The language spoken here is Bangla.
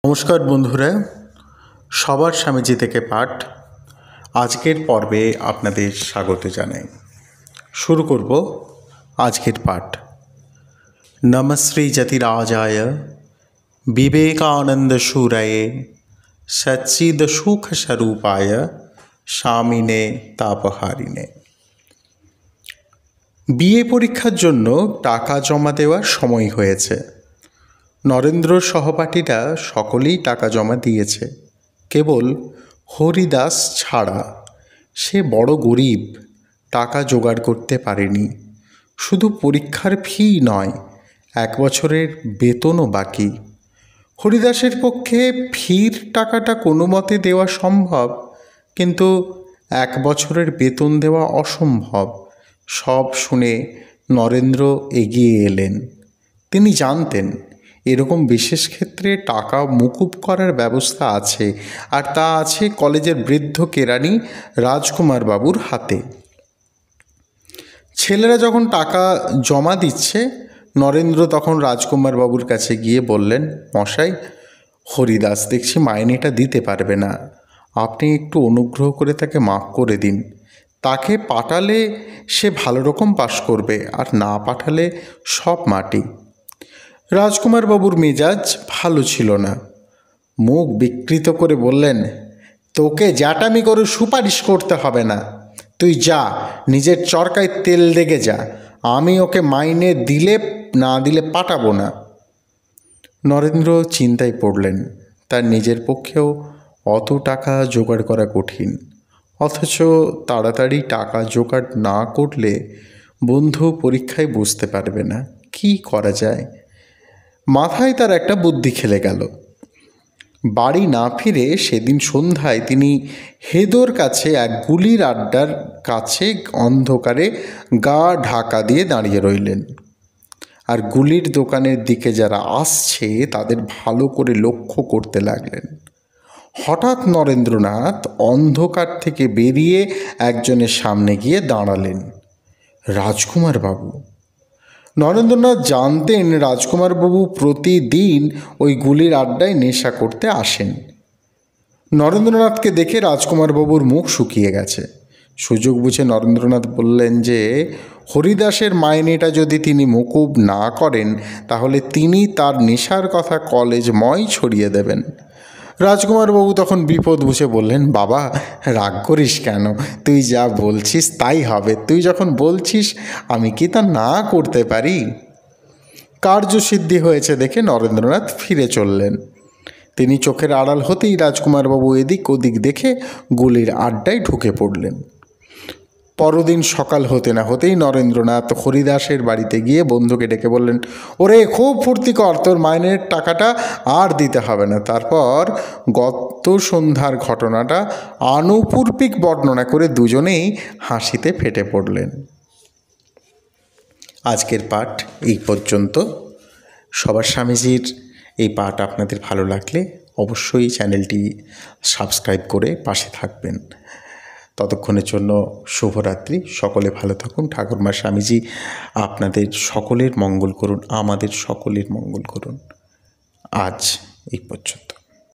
নমস্কার বন্ধুরা, সবার স্বামীজি থেকে পাঠ আজকের পর্বে আপনাদের স্বাগত জানাই। শুরু করব আজকের পাঠ। নমশ্রী যতিরাজায় বিবেকানন্দ সুরায়ে সচ্চিদ সুখ স্বরূপায় স্বামিনে তাপহারিণে। বিএ পরীক্ষার জন্য টাকা জমা দেওয়ার সময় হয়েছে। নরেন্দ্র সহপাঠীরা সকলেই টাকা জমা দিয়েছে, কেবল হরিদাস ছাড়া। সে বড় গরিব, টাকা জোগাড় করতে পারেনি। শুধু পরীক্ষার ফি নয়, 1 বছরের বেতনও বাকি। হরিদাসের পক্ষে ফির টাকাটা কোনো মতে দেওয়া সম্ভব, কিন্তু 1 বছরের বেতন দেওয়া অসম্ভব। সব শুনে নরেন্দ্র এগিয়ে এলেন। তিনি জানতেন এরকম বিশেষ ক্ষেত্রে টাকা মুকুব করার ব্যবস্থা আছে, আর তা আছে কলেজের বৃদ্ধ কেরানি রাজকুমার বাবুর হাতে। ছেলেরা যখন টাকা জমা দিচ্ছে, নরেন্দ্র তখন রাজকুমার বাবুর কাছে গিয়ে বললেন, মশাই, হরিদাস দেখছি মাইনেটা দিতে পারবে না। আপনি একটু অনুগ্রহ করে তাকে মাফ করে দিন। তাকে পাঠালে সে ভালো রকম পাশ করবে, আর না পাঠালে সব মাটি। রাজকুমার বাবুর মেজাজ ভালো ছিল না। মুখ বিকৃত করে বললেন, তোকে জ্যাঠামি করে সুপারিশ করতে হবে না। তুই যা, নিজের চরকায় তেল লেগে যা। আমি ওকে মাইনে দিলে না দিলে পাঠাবো না। নরেন্দ্র চিন্তায় পড়লেন। তার নিজের পক্ষেও অত টাকা জোগাড় করা কঠিন, অথচ তাড়াতাড়ি টাকা জোগাড় না করলে বন্ধু পরীক্ষায় বুঝতে পারবে না। কি করা যায়? মাথায় তার একটা বুদ্ধি খেলে গেল। বাড়ি না ফিরে সেদিন সন্ধ্যায় তিনি হেদোর কাছে এক গুলির আড্ডার কাছে অন্ধকারে গা ঢাকা দিয়ে দাঁড়িয়ে রইলেন, আর গুলির দোকানের দিকে যারা আসছে তাদের ভালো করে লক্ষ্য করতে লাগলেন। হঠাৎ নরেন্দ্রনাথ অন্ধকার থেকে বেরিয়ে একজনের সামনে গিয়ে দাঁড়ালেন। রাজকুমার বাবু। নরেন্দ্রনাথ জানতেন রাজকুমারবাবু প্রতিদিন ওই গুলির আড্ডায় নেশা করতে আসেন। নরেন্দ্রনাথকে দেখে রাজকুমারবাবুর মুখ শুকিয়ে গেছে। সুযোগ বুঝে নরেন্দ্রনাথ বললেন যে হরিদাসের মাইনেটা যদি তিনি মুকুব না করেন, তাহলে তিনি তার নেশার কথা কলেজময় ছড়িয়ে দেবেন। রাজকুমারবাবু তখন বিপদ বুঝে বললেন, বাবা, রাগ করিস কেন? তুই যা বলছিস তাই হবে। তুই যখন বলছিস, আমি কি তা না করতে পারি? কার্যসিদ্ধি হয়েছে দেখে নরেন্দ্রনাথ ফিরে চললেন। তিনি চোখের আড়াল হতেই রাজকুমারবাবু এদিক ওদিক দেখে গুলির আড্ডায় ঢুকে পড়লেন। পরদিন সকাল হতে না হতেই নরেন্দ্রনাথ হরিদাসের বাড়িতে গিয়ে বন্ধুকে ডেকে বললেন, ওরে, খুব ফুর্তি কর, তোর মাইনের টাকাটা আর দিতে হবে না। তারপর গত সন্ধ্যার ঘটনাটা আনুপূর্বিক বর্ণনা করে দুজনেই হাসিতে ফেটে পড়লেন। আজকের পাঠ এই পর্যন্ত। সবার স্বামীজির এই পাঠ আপনাদের ভালো লাগলে অবশ্যই চ্যানেলটি সাবস্ক্রাইব করে পাশে থাকবেন। ততক্ষণের জন্য শুভরাত্রি। সকলে ভালো থাকুন। ঠাকুরমা স্বামীজি আপনাদের সকলের মঙ্গল করুন, আমাদের সকলের মঙ্গল করুন। আজ এই পর্যন্ত।